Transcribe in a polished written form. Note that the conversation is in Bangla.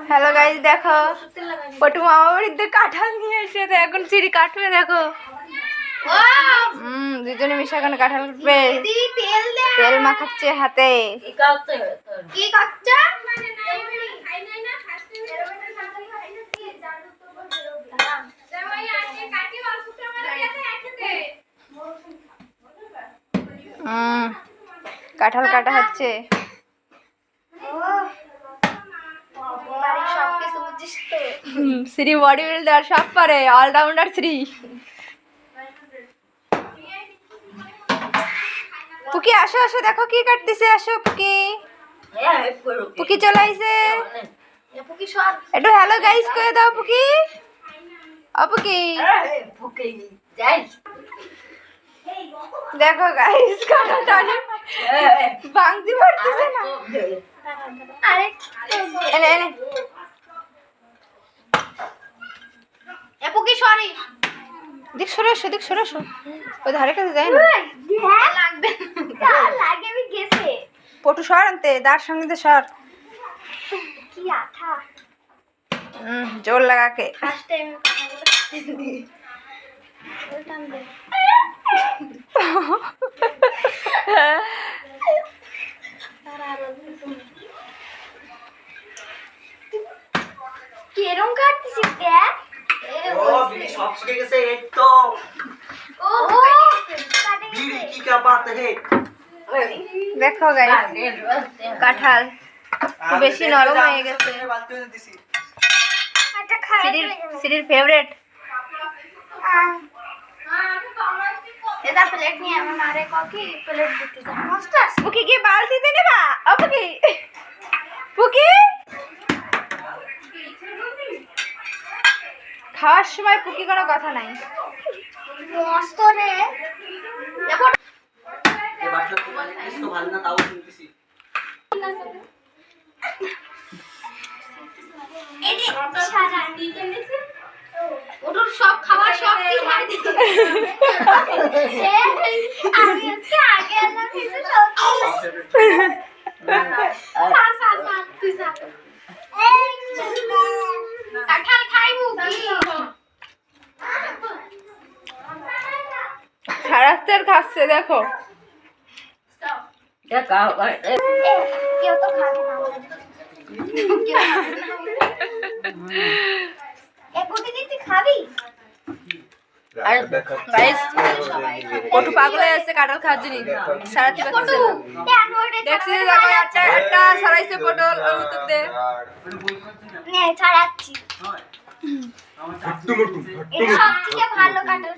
হ্যালো গাইস, দেখো পটু মামা বাড়িতে কাঁঠাল নিয়ে এসে এখন চিড়ি কাটবে। দেখো দুজনে মিশে এখন কাঁঠাল কাটবে, তেল মাখাচ্ছে হাতে। কাঁঠাল কাটা হচ্ছে। শ্রী বডি বিল্ডার, সব পারে, অলরাউন্ডার শ্রী। পুকি আসো আসো, দেখো কি কাটতেছে। আসো পুকি, পুকি চলে আইছে। একটু হ্যালো গাইস করে দাও পুকি। পুকি দেখো গাইস, কাঁঠালটা অনেক ভাঙতে পারতেছে না। এনে এনে দেখ, সরাসো দেখ, সরাসো। ওই ধারে কাছে যায় না। পটু সর আনতে, দাঁড় সঙ্গে সর। জোর লাগাকে কেরম কাটছিস দেখ। ও বিড়ি সব শিখে গেছে। এই তো ও কাটে বিড়ি কি কা বাত হে। দেখো গাইস, কাঁঠাল খুব বেশি নরম হয়ে গেছে। এটা খাই সিরির ফেভারিট। এটা প্লেট নিয়ে আমার মারে ককি প্লেট দিতে যা মস্ত আছে। পুকি কি বালতিতে নেবা? ও পুকি, পুকি খাওয়ার সময় পুকি কোনো কথা নাই। মস্ত রে দেখো এই বাটটা তো মানে কিছু ভালো না, তাও শুনতেছি। এই সারা দিতে নিছে ওর সব খাবার সব কি খাই দিতে। আমি আজকে আগে না কিছু সব সার তুই যা। কাঁঠাল খাইবো কি? সারাস্তার খাচ্ছে দেখো। কেউ তো খাবে না এক গুটি দিতে খাবি? গাইস, পটু পাগল হয়ে যাচ্ছে কাঁঠাল খাওয়ার জন্য। সারাতে পারতেছে না। দেখছি দেখো, একটা সরাইছে পটল ওর ভিতর দিয়ে। নে ছাড়াচ্ছি। এটা সব থেকে ভালো কাঁঠাল।